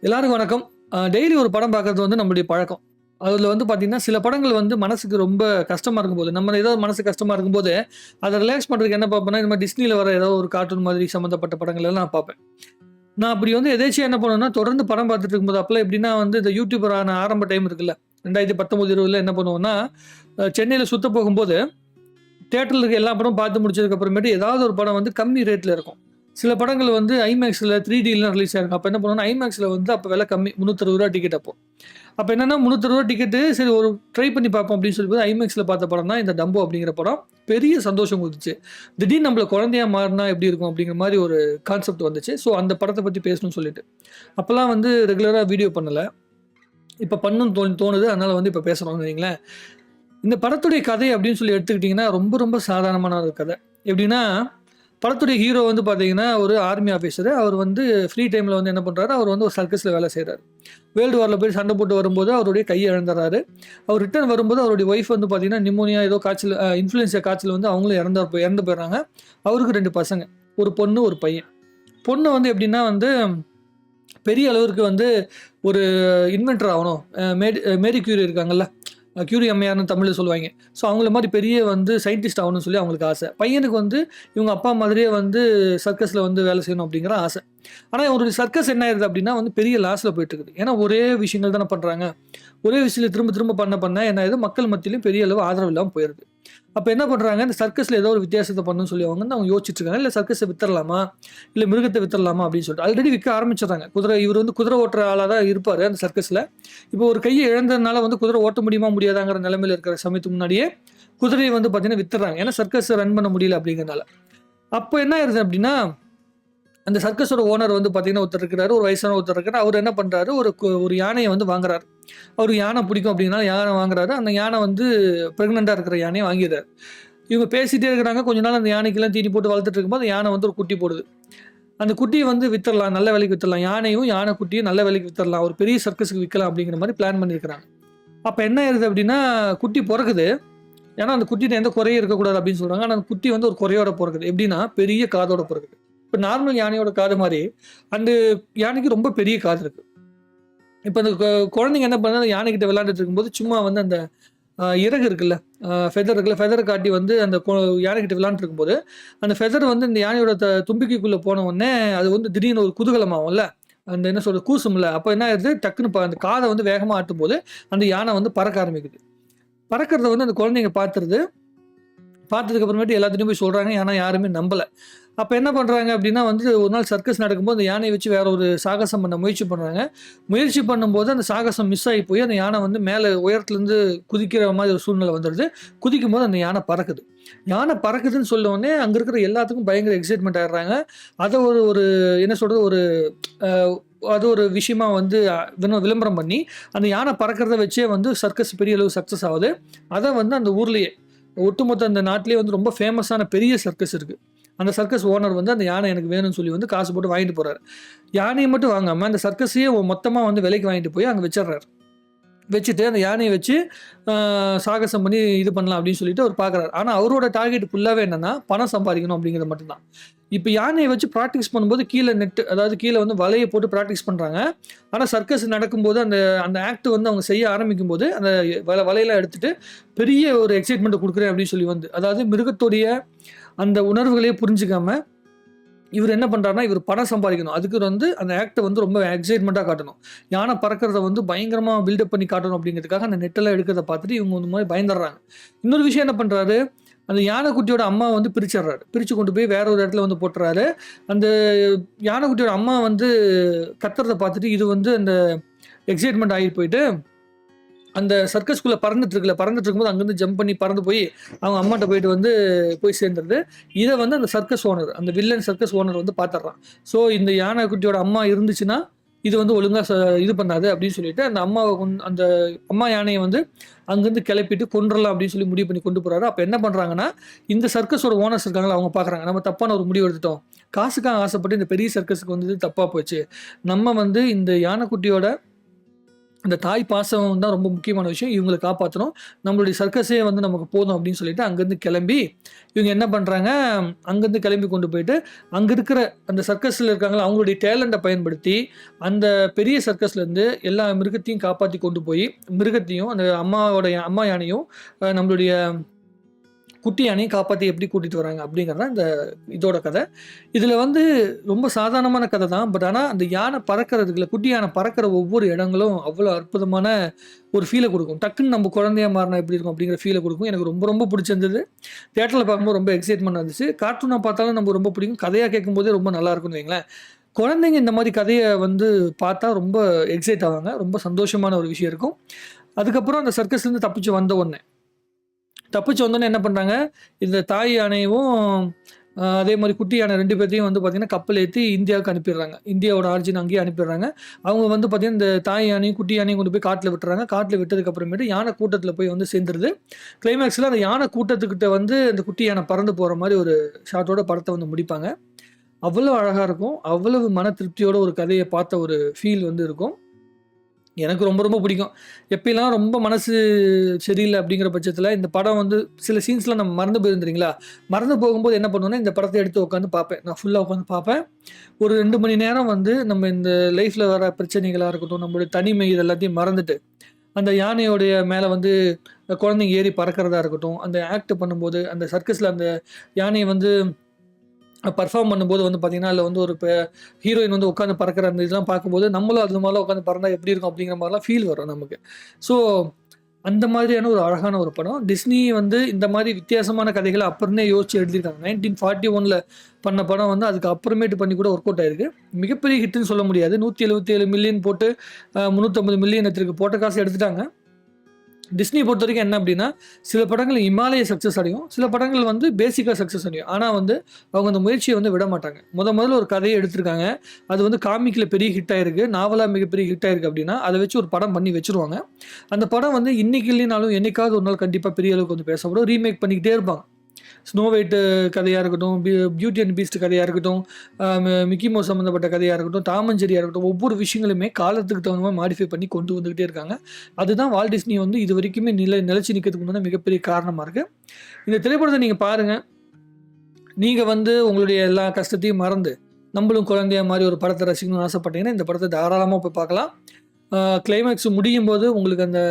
எல்லாருக்கும் வணக்கம். டெய்லி ஒரு படம் பார்க்கறது வந்து நம்மளுடைய பழக்கம். அதில வந்து பார்த்தீங்கன்னா, சில படங்கள் வந்து மனசுக்கு ரொம்ப கஷ்டமா இருக்கும்போது, நம்ம ஏதாவது மனசு கஷ்டமா இருக்கும்போது, அத ரிலாக்ஸ் பண்றதுக்கு என்ன பார்ப்பேன்னா, இந்த மாரி Disneyல வர ஏதோ ஒரு கார்ட்டூன் மாதிரி சம்மந்தப்பட்ட படங்கள் எல்லாம் நான் பார்ப்பேன். நான் அப்படி வந்து எதேர்ச்சியா என்ன பண்ணுவேன்னா, தொடர்ந்து படம் பார்த்துட்டு இருக்கும்போது, அப்பலாம் எப்படின்னா வந்து இந்த யூடியூபர் ஆன ஆரம்ப டைம் இருக்குல்ல, 2019, 20ல என்ன பண்ணுவோம்னா, சென்னையில சுத்த போகும்போது, தியேட்டர்ல இருக்க எல்லா படமும் பார்த்து முடிச்சதுக்கு அப்புறமேட்டு ஏதாவது ஒரு படம் வந்து கம்மி ரேட்ல இருக்கும். சில படங்கள் வந்து ஐமேக்ஸ்ல 3Dலாம் ரிலீஸ் ஆயிருக்கும். அப்ப என்ன பண்ணுவோம்னா, ஐமேக்ஸ்ல வந்து அப்ப விலை கம்மி. ரூ. 360 டிக்கெட் அப்போ. அப்ப என்னன்னா ரூ. 360 டிக்கெட்டு சரி ஒரு ட்ரை பண்ணி பார்ப்போம் அப்படின்னு சொல்லிட்டு ஐமேக்ஸ்ல பார்த்த படம் தான் இந்த டம்போ அப்படிங்கிற படம். பெரிய சந்தோஷம் குடுத்துச்சு. திடீர்னு நம்மள குழந்தையா மாறுனா எப்படி இருக்கும் அப்படிங்கிற மாரி ஒரு கான்செப்ட் வந்துச்சு. ஸோ அந்த படத்த பத்தி பேசணும்னு சொல்லிட்டு. அப்பலாம் வந்து ரெகுலரா வீடியோ பண்ணல. இப்ப பண்ணணும்னு தோணுது. அதனால வந்து இப்ப பேசுறோம்னு வைங்களேன். இந்த படத்துடைய கதை அப்படின்னு சொல்லி எடுத்துக்கிட்டீங்கன்னா, ரொம்ப ரொம்ப சாதாரணமான ஒரு கதை. எப்படின்னா, படத்துடைய ஹீரோ வந்து பார்த்தீங்கன்னா, ஒரு ஆர்மி ஆஃபீசரு. அவர் வந்து ஃப்ரீ டைம்ல வந்து என்ன பண்றாரு, அவர் வந்து ஒரு சர்க்கஸ்ல வேலை செய்றாரு. வேர்ல்டு வார்ல போய் சண்டை போட்டு வரும்போது அவருடைய கைய இழந்துர்றாரு. அவர் ரிட்டர்ன் வரும்போது அவருடைய ஒய்ஃப் வந்து பார்த்தீங்கன்னா, நிமோனியா ஏதோ காய்ச்சல் இன்ஃப்ளூயன்ஸா காய்ச்சல் வந்து அவங்களும் இறந்து போயிடுறாங்க. அவருக்கு 2 பசங்க. ஒரு பொண்ணு, ஒரு பையன். பொண்ணு வந்து எப்படின்னா வந்து, பெரிய அளவிற்கு வந்து ஒரு இன்வென்டர் ஆவணும். மேரி கியூரி இருக்காங்கல்ல. கியூரி அம்மையார்ன்னு தமிழ்ல சொல்லுவாய்ங்க. ஸோ அவங்கள மாரி பெரிய வந்து சயின்டிஸ்ட் ஆவணும்னு சொல்லி அவங்களுக்கு ஆசை. பையனுக்கு வந்து இவங்க அப்பா மாதிரியே வந்து சர்க்கஸ்ல வந்து வேலை செய்யணும் அப்படிங்கிற ஆசை. ஆனா அவருடைய சர்க்கஸ் என்ன ஆயிருது அப்படின்னா வந்து பெரிய லாஸ்ல போயிட்டு இருக்குது. ஏன்னா ஒரே விஷயங்கள் தானே பண்றாங்க. ஒரே விஷயத்த திரும்ப திரும்ப பண்ண என்ன ஆயிருது மக்கள் மத்தியிலும் பெரிய அளவு ஆதரவு இல்லாம போயிருது. அப்ப என்ன பண்றாங்க, இந்த சர்க்கஸ்ல ஏதோ ஒரு வித்தியாசத்த பண்ணணும்னு சொல்லி அவங்க யோசிச்சுட்டு இருக்காங்க. இல்ல சர்க்கஸ வித்துறலாமா? இல்ல மிருகத்த வித்துறலாமா? அப்படின்னு சொல்லிட்டு ஆல்ரெடி விக்க ஆரம்பிச்சுடுறாங்க. இவரு வந்து குதிரை ஓட்டுற ஆளா தான் இருப்பாரு அந்த சர்க்கஸ்ல. இப்போ ஒரு கைய இழந்ததுனால வந்து குதிரை ஓட்ட முடியுமா? முடியாதாங்கிற நிலைமையில இருக்கிற சமயத்துக்கு முன்னாடியே குதிரைய வந்து பார்த்தீங்கன்னா வித்துடுறாங்க. ஏன்னா சர்க்கஸ ரன் பண்ண முடியல அப்படிங்கிறனால. அப்ப என்ன ஆயிருது அப்படின்னா, அந்த சர்க்கஸோட ஓனர் வந்து பார்த்தீங்கன்னா ஒருத்தர் இருக்கிறாரு. ஒரு வயசான ஒருத்தர் இருக்காரு. அவரு என்ன பண்றாரு, ஒரு யானைய வந்து வாங்குறாரு. அவருக்கு யானை பிடிக்கும் அப்படிங்கிறனால யானை வாங்குறாரு. அந்த யானை வந்து பிரெக்னன்ட்டா இருக்கிற யானைய வாங்கிர்றாரு. இவங்க பேசிட்டே இருக்கிறாங்க. கொஞ்ச நாள் அந்த யானைக்கெல்லாம் தீனி போட்டு வளர்த்துட்டு இருக்கும்போது, அந்த யானை வந்து ஒரு குட்டி போடுது. அந்த குட்டிய வந்து வித்துறலாம். நல்ல விலைக்கு வித்துறலாம். யானையும், யானை குட்டியும் நல்ல விலைக்கு வித்துறலாம். ஒரு பெரிய சர்க்கஸ்க்கு விக்கலாம் அப்படிங்கிற மாரி பிளான் பண்ணியிருக்கிறாங்க. அப்ப என்ன ஆயிருது அப்படின்னா, குட்டி பொறக்குது. ஏன்னா அந்த குட்டிட்ட எந்த குறையும் இருக்கக்கூடாது அப்படின்னு சொல்றாங்க. ஆனா அந்த குட்டி வந்து ஒரு குறையோட பொறக்குது. எப்படின்னா, பெரிய காதோட பொறக்குது. இப்ப நார்மல் யானையோட காது மாரி, அந்த யானைக்கு ரொம்ப பெரிய காது இருக்கு. இப்ப அந்த குழந்தைங்க என்ன பண்ணுது, அந்த யானைகிட்ட விளையாண்டுட்டு இருக்கும்போது, சும்மா வந்து அந்த இறகு இருக்குல்ல, ஃபெதர் இருக்குல்ல, ஃபெதர காட்டி வந்து அந்த யானைகிட்ட விளையாண்டுட்டு இருக்கும்போது, அந்த ஃபெதர் வந்து இந்த யானையோட தும்பிக்கைக்குள்ள போன உடனே, அது வந்து திடீர்னு ஒரு குதூகலமாகும்ல. அந்த என்ன சொல்றது, கூசும்ல. அப்ப என்ன ஆயிருது, டக்குனு அந்த காத வந்து வேகமா ஆட்டும்போது, அந்த யானை வந்து பறக்க ஆரம்பிக்குது. பறக்கிறத வந்து அந்த குழந்தைங்க பார்த்துருது. பார்த்ததுக்கு அப்புறமேட்டு எல்லாத்துட்டயும் போய் சொல்றாங்க. ஆனா யாருமே நம்பல. அப்ப என்ன பண்றாங்க அப்டின்னா வந்து ஒரு நாள் சர்க்கஸ் நடக்கும்போது அந்த யானைய வச்சு வேற ஒரு சாகசம் பண்ண முயற்சி பண்றாங்க. முயற்சி பண்ணும்போது அந்த சாகசம் மிஸ் ஆயி போய் அந்த யானை வந்து மேல உயரத்துலருந்து குதிக்கிற மாரி ஒரு சூழ்நிலை வந்துருது. குதிக்கும்போது அந்த யானை பறக்குது. யானை பறக்குதுன்னு சொன்ன உடனே அங்க இருக்கிற எல்லாத்துக்கும் பயங்கர எக்ஸைட்மென்ட் ஆயிடுறாங்க. அத ஒரு ஒரு என்ன சொல்றது ஒரு அ அது ஒரு விஷயமா வந்து விளம்பரம் பண்ணி, அந்த யானை பறக்கிறத வச்சே வந்து சர்க்கஸ் பெரிய அளவு சக்சஸ் ஆவுது. அத வந்து அந்த ஊர்லயே ஒட்டுமொத்த அந்த நாட்டிலேயே வந்து ரொம்ப ஃபேமஸான பெரிய சர்க்கஸ் இருக்கு. அந்த சர்க்கஸ் ஓனர் வந்து அந்த யானை எனக்கு வேணும்னு சொல்லி வந்து காசு போட்டு வாங்கிட்டு போறாரு. யானைய மட்டும் வாங்காம அந்த சர்க்கஸையே மொத்தமா வந்து விலைக்கு வாங்கிட்டு போய் அங்க வச்சுடுறாரு. வச்சுட்டு அந்த யானைய வச்சு அ சாகசம் பண்ணி இது பண்ணலாம் அப்படின்னு சொல்லிட்டு அவரு பார்க்குறாரு. ஆனா அவரோட டார்கெட் ஃபுல்லாவே என்னன்னா, பணம் சம்பாதிக்கணும் அப்படிங்கிறது மட்டும் தான். இப்ப யானைய வச்சு பிராக்டிஸ் பண்ணும்போது அதாவது கீழ வந்து வலைய போட்டு பிராக்டிஸ் பண்றாங்க. ஆனா சர்க்கஸ் நடக்கும்போது அந்த அந்த ஆக்ட் வந்து அவங்க செய்ய ஆரம்பிக்கும்போது, அந்த வலையெல்லாம் எடுத்துட்டு பெரிய ஒரு எக்ஸைட்மென்ட்ட குடுக்குறேன் அப்படின்னு சொல்லி வந்து அதாவது மிருகத்துடைய அந்த உணர்வுகளே புரிஞ்சுக்காம இவரு என்ன பண்றாருன்னா, இவரு பணம் சம்பாதிக்கணும். அதுக்கு வந்து அந்த ஆக்ட்ட வந்து ரொம்ப எக்ஸைட்மென்ட்டா காட்டணும். யானை பறக்கிறத வந்து பயங்கரமா பில்டப் பண்ணி காட்டணும் அப்படிங்கிறதுக்காக அந்த நெட்டெல்லாம் எடுக்கிறத பார்த்துட்டு இவங்க இந்த மாரி பயந்துடுறாங்க. இன்னொரு விஷயம் என்ன பண்றாரு, அந்த யானைக்குட்டியோட அம்மா வந்து பிரிச்சுடுறாரு. பிரிச்சு கொண்டு போய் வேற ஒரு இடத்துல வந்து போட்டுறாரு. அந்த யானைக்குட்டியோட அம்மா வந்து கத்துறத பார்த்துட்டு இது வந்து அந்த எக்ஸைட்மென்ட் ஆகி போயிட்டு அந்த சர்க்கஸ்குள்ள பறந்துட்டு இருக்கும்போது அங்கருந்து ஜம்ப் பண்ணி பறந்து போய் அவங்க அம்மாட்ட போயிட்டு வந்து போய் சேர்ந்துருது. இத வந்து அந்த சர்க்கஸ் ஓனர், அந்த வில்லன் சர்க்கஸ் ஓனர் வந்து பார்த்துடுறான். ஸோ இந்த யானைக்குட்டியோட அம்மா இருந்துச்சுன்னா, இது வந்து ஒழுங்கா இது பண்ணாது அப்படின்னு சொல்லிட்டு அந்த அந்த அம்மா யானைய வந்து அங்கருந்து கிளப்பிட்டு கொன்றலாம் அப்படின்னு சொல்லி முடிவு பண்ணி கொண்டு போறாரு. அப்ப என்ன பண்றாங்கன்னா, இந்த சர்க்கஸோட ஓனர்ஸ் இருக்காங்கல்ல அவங்க பார்க்குறாங்க. நம்ம தப்பான ஒரு முடிவு எடுத்துட்டோம். காசுக்காக ஆசைப்பட்டு இந்த பெரிய சர்க்கஸ்க்கு வந்தது தப்பா போச்சு. நம்ம வந்து இந்த யானைக்குட்டியோட அந்த தாய் பாசம் தான் ரொம்ப முக்கியமான விஷயம். இவங்கள காப்பாத்தணும். நம்மளுடைய சர்க்கஸே வந்து நமக்கு போதும் அப்படின்னு சொல்லிட்டு அங்கேருந்து கிளம்பி, இவங்க என்ன பண்றாங்க, அங்கேருந்து கிளம்பி கொண்டு போயிட்டு, அங்க இருக்கிற அந்த சர்க்கஸ்ல இருக்காங்கல்ல, அவங்களுடைய டேலண்ட்ட பயன்படுத்தி, அந்த பெரிய சர்க்கஸ்லேருந்து எல்லா மிருகத்தையும் காப்பாத்தி கொண்டு போய், மிருகத்தையும் அந்த அம்மா யானையும் நம்மளுடைய குட்டி யானையும் காப்பாத்தி எப்படி கூட்டிட்டு வராங்க அப்படிங்கிறது தான் இந்த இதோட கதை. இதுல வந்து ரொம்ப சாதாரணமான கதை தான். பட் ஆனா அந்த யானை பறக்கிறதுக்குள்ள குட்டி யானை பறக்கிற ஒவ்வொரு இடங்களும் அவ்வளோ அற்புதமான ஒரு ஃபீலை கொடுக்கும். டக்குன்னு நம்ம குழந்தையா மாறினா எப்படி இருக்கும் அப்படிங்கிற ஃபீலை கொடுக்கும். எனக்கு ரொம்ப ரொம்ப பிடிச்சிருந்தது. தியேட்டரில் பார்க்கும்போது ரொம்ப எக்ஸைட்மெண்ட் இருந்துச்சு. கார்ட்டூனாக பார்த்தாலும் நம்ம ரொம்ப பிடிக்கும். கதையாக கேட்கும்போதே ரொம்ப நல்லா இருக்கும்னு வைங்களேன். குழந்தைங்க இந்த மாதிரி கதையை வந்து பார்த்தா ரொம்ப எக்ஸைட் ஆவாங்க. ரொம்ப சந்தோஷமான ஒரு விஷயம் இருக்கும். அதுக்கப்புறம் அந்த சர்க்கஸ்லேருந்து தப்பிச்சு வந்தோன்னே என்ன பண்ணுறாங்க, இந்த தாய் யானையும் அதே மாதிரி குட்டி யானை 2 பேத்தையும் வந்து பார்த்தீங்கன்னா கப்பல் ஏற்றி இந்தியாவுக்கு அனுப்பிடுறாங்க. இந்தியாவோட ஆரிஜின் அங்கேயே அனுப்பிடுறாங்க. அவங்க வந்து பார்த்தீங்கன்னா இந்த தாய் யானையும் குட்டி யானையும் கொண்டு போய் காட்டில் விட்டுறாங்க. காட்டில் விட்டதுக்கப்புறமேட்டு யானை கூட்டத்தில் போய் வந்து சேர்ந்துருது. கிளைமேக்ஸில் அந்த யானை கூட்டத்துக்கிட்ட வந்து இந்த குட்டி யானை பறந்து போகிற மாதிரி ஒரு ஷாட்டோட படத்தை வந்து முடிப்பாங்க. அவ்வளோ அழகாக இருக்கும். அவ்வளவு மன திருப்தியோட ஒரு கதையை பார்த்த ஒரு ஃபீல் வந்து இருக்கும். எனக்கு ரொம்ப ரொம்ப பிடிக்கும். எப்பலாம் ரொம்ப மனசு சரியில்ல அப்படிங்கிற பட்சத்தில, இந்த படம் வந்து சில சீன்ஸ்லாம் நம்ம மறந்து போயிருந்துறீங்களா? மறந்து போகும்போது என்ன பண்ணுவேன்னா, இந்த படத்த எடுத்து உட்காந்து பார்ப்பேன். நான் ஃபுல்லா உட்காந்து பார்ப்பேன். ஒரு 2 மணி நேரம் வந்து நம்ம இந்த லைஃப்ல வர பிரச்சனைகளா இருக்கட்டும், நம்மளுடைய தனிமை இது எல்லாத்தையும் மறந்துட்டு, அந்த யானையோடைய மேல வந்து குழந்தைங்க ஏறி பறக்கிறதா இருக்கட்டும், அந்த ஆக்ட் பண்ணும்போது, அந்த சர்க்கஸ்ல அந்த யானைய வந்து பெர்ஃபார்ம் பண்ணும்போது வந்து பார்த்தீங்கன்னா, அதில வந்து ஒரு ஹீரோயின் வந்து உட்காந்து பறக்கிற அந்த இதெல்லாம் பார்க்கும்போது, நம்மளும் அது மாரிலாம் உட்காந்து பறந்தா எப்படி இருக்கும் அப்படிங்கிற மாரிலாம் ஃபீல் வரும் நமக்கு. ஸோ, அந்த மாதிரியான ஒரு அழகான ஒரு படம். டிஸ்னி வந்து இந்த மாரி வித்தியாசமான கதைகள அப்ப இருந்தே யோசிச்சு எழுதியிருக்காங்க. 1941ல பண்ண படம் வந்து அதுக்கு அப்புறமேட்டு பண்ணி கூட ஒர்க் அவுட் ஆயிருக்கு. மிகப்பெரிய ஹிட்ன்னு சொல்ல முடியாது. 177 மில்லியன் போட்டு 350 மில்லியனத்திற்கு போட்ட காசு எடுத்துட்டாங்க. டிஸ்னி பொறுத்தவரைக்கும் என்ன அப்படின்னா, சில படங்கள் இமாலய சக்சஸ் அடையும். சில படங்கள் வந்து பேசிக்கா சக்சஸ் அடையும். ஆனா வந்து, அவங்க அந்த முயற்சிய வந்து விட மாட்டாங்க. முதல்ல ஒரு கதைய எடுத்திருக்காங்க. அது வந்து காமிக்ல பெரிய ஹிட் ஆயிருக்கு. நாவலா மிகப்பெரிய ஹிட் ஆயிருக்கு அப்படின்னா, அத வச்சு ஒரு படம் பண்ணி வச்சுருவாங்க. அந்த படம் வந்து இன்னைக்கு இல்லைனாலும், என்னைக்காவது ஒரு நாள் கண்டிப்பா பெரிய அளவுக்கு வந்து பேசப்படும். ரீமேக் பண்ணிக்கிட்டே இருப்பாங்க. ஸ்னோ ஒயிட் கதையா இருக்கட்டும், பியூட்டி அண்ட் பீஸ்ட் கதையா இருக்கட்டும், மிக்கி மவுஸ் சம்மந்தப்பட்ட கதையா இருக்கட்டும், டாம் அண்ட் ஜெர்ரியா இருக்கட்டும், ஒவ்வொரு விஷயங்களுமே காலத்துக்கு தகுந்த மாரி மாடிஃபை பண்ணி கொண்டு வந்துகிட்டே இருக்காங்க. அதுதான் வால்ட் டிஸ்னி வந்து இதுவரைக்குமே நிலைச்சு நிக்கிறதுக்கு உண்டான மிகப்பெரிய காரணமா இருக்கு. இந்த திரைப்படத்த நீங்க பாருங்க. நீங்க வந்து உங்களுடைய எல்லா கஷ்டத்தையும் மறந்து, நம்பளும் குழந்தையா மாரி ஒரு படத்த ரசிக்கணும்னு ஆசைப்பட்டீங்கன்னா, இந்த படத்த தாராளமா போய் பார்க்கலாம். கிளைமேக்ஸ் முடியும்போது உங்களுக்கு அந்த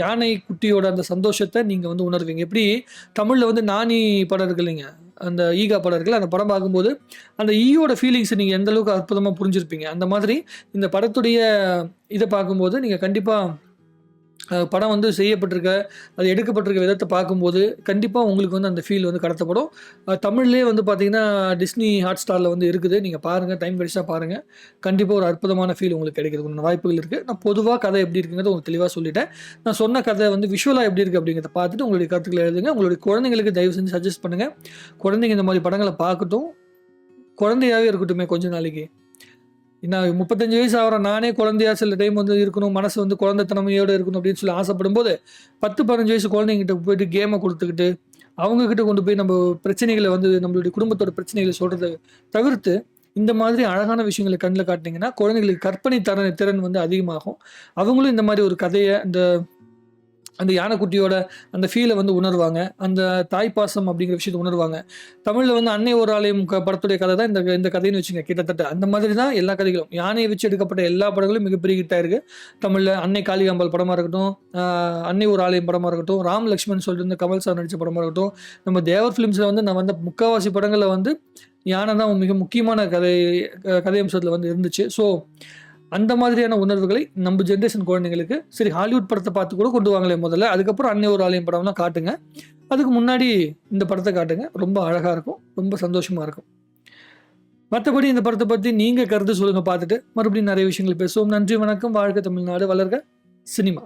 யானை குட்டியோட அந்த சந்தோஷத்த நீங்க வந்து உணர்வீங்க. எப்படி தமிழ்ல வந்து நானி படம் இருக்கு இல்லைங்க. அந்த ஈகா படம் இருக்குல்ல, அந்த படம் பார்க்கும்போது, அந்த ஈயோட ஃபீலிங்ஸ நீங்க எந்த அளவுக்கு அற்புதமா புரிஞ்சிருப்பீங்க. அந்த மாதிரி இந்த படத்துடைய இத பார்க்கும்போது நீங்க கண்டிப்பா படம் வந்து செய்யப்பட்டிருக்க, அது எடுக்கப்பட்டிருக்க விதத்த பார்க்கும்போது, கண்டிப்பா உங்களுக்கு வந்து அந்த ஃபீல் வந்து கடத்தப்படும். தமிழ்லயே வந்து பார்த்தீங்கன்னா, டிஸ்னி ஹாட்ஸ்டார்ல வந்து இருக்குது. நீங்க பாருங்க. டைம் கிடைச்சா பாருங்க. கண்டிப்பா ஒரு அற்புதமான ஃபீல் உங்களுக்கு கிடைக்கிறதுக்கு வாய்ப்புகள் இருக்கு. நான் பொதுவா கதை எப்படி இருக்குங்கிறத உங்களுக்கு தெளிவா சொல்லிட்டேன். நான் சொன்ன கதை வந்து விஷுவலா எப்படி இருக்கு அப்படிங்கிறத பார்த்துட்டு உங்களுடைய கருத்துக்கள எழுதுங்க. உங்களுடைய குழந்தைங்களுக்கு தயவு செஞ்சு சஜெஸ்ட் பண்ணுங்க. குழந்தைங்க இந்த மாரி படங்கள பார்க்கட்டும். குழந்தையாவே இருக்கட்டுமே கொஞ்ச நாளைக்கு. நான் 35 வயசு ஆகுறேன். நானே குழந்தையா சில டைம் வந்து இருக்கணும். மனசு வந்து குழந்தைத்தனமையோட இருக்கணும் அப்படின்னு சொல்லி ஆசைப்படும்போது, 10, 15 வயசு குழந்தைங்ககிட்ட போயிட்டு கேம குடுத்துக்கிட்டு, அவங்க கிட்ட கொண்டு போய் நம்ம பிரச்சனைகள வந்து நம்மளுடைய குடும்பத்தோட பிரச்சனைகள சொல்றத தவிர்த்து, இந்த மாதிரி அழகான விஷயங்கள கண்ல காட்டுனீங்கன்னா, குழந்தைகளுக்கு கற்பனை திறன் வந்து அதிகமாகும். அவங்களும் இந்த மாரி ஒரு கதைய அந்த யானைக்குட்டியோட அந்த ஃபீலை வந்து உணர்வாங்க. அந்த தாய்ப்பாசம் அப்படிங்கிற விஷயத்த உணர்வாங்க. தமிழ்ல வந்து அன்னை ஒரு ஆலயம் படத்துடைய கதை தான் இந்த கதைன்னு வச்சுங்க கிட்டத்தட்ட. அந்த மாதிரி தான் எல்லா கதைகளும். யானையை வச்சு எடுக்கப்பட்ட எல்லா படங்களும் மிகப்பெரிய ஹிட் ஆயிருக்கு. தமிழ்ல அன்னை காளிகாம்பாள் படமா இருக்கட்டும், அன்னை ஒரு ஆலயம் படமா இருக்கட்டும், ராம் லக்ஷ்மண் சொல்லிட்டு இந்த கமல் சார் நடிச்ச படமா இருக்கட்டும், நம்ம தேவர் ஃபிலிம்ஸ்ல வந்து நான் வந்த முக்காவாசி படங்கள்ல வந்து யானை தான் மிக முக்கியமான கதையம்சத்துல வந்து இருந்துச்சு. ஸோ அந்த மாதிரியான உணர்வுகளை நம்ம ஜென்ரேஷன் குழந்தைங்களுக்கு சரி ஹாலிவுட் படத்தை பார்த்து கூட கொண்டு வாங்களே முதல்ல. அதுக்கப்புறம் அன்னை ஒரு ஆலயம் படம்லாம் காட்டுங்க. அதுக்கு முன்னாடி இந்த படத்தை காட்டுங்க. ரொம்ப அழகா இருக்கும். ரொம்ப சந்தோஷமா இருக்கும். மற்றபடி இந்த படத்தை பத்தி நீங்க கருத்து சொல்லுங்க பார்த்துட்டு. மறுபடியும் நிறைய விஷயங்கள் பேசுவோம். நன்றி, வணக்கம். வாழ்க தமிழ்நாடு, வளர்க சினிமா.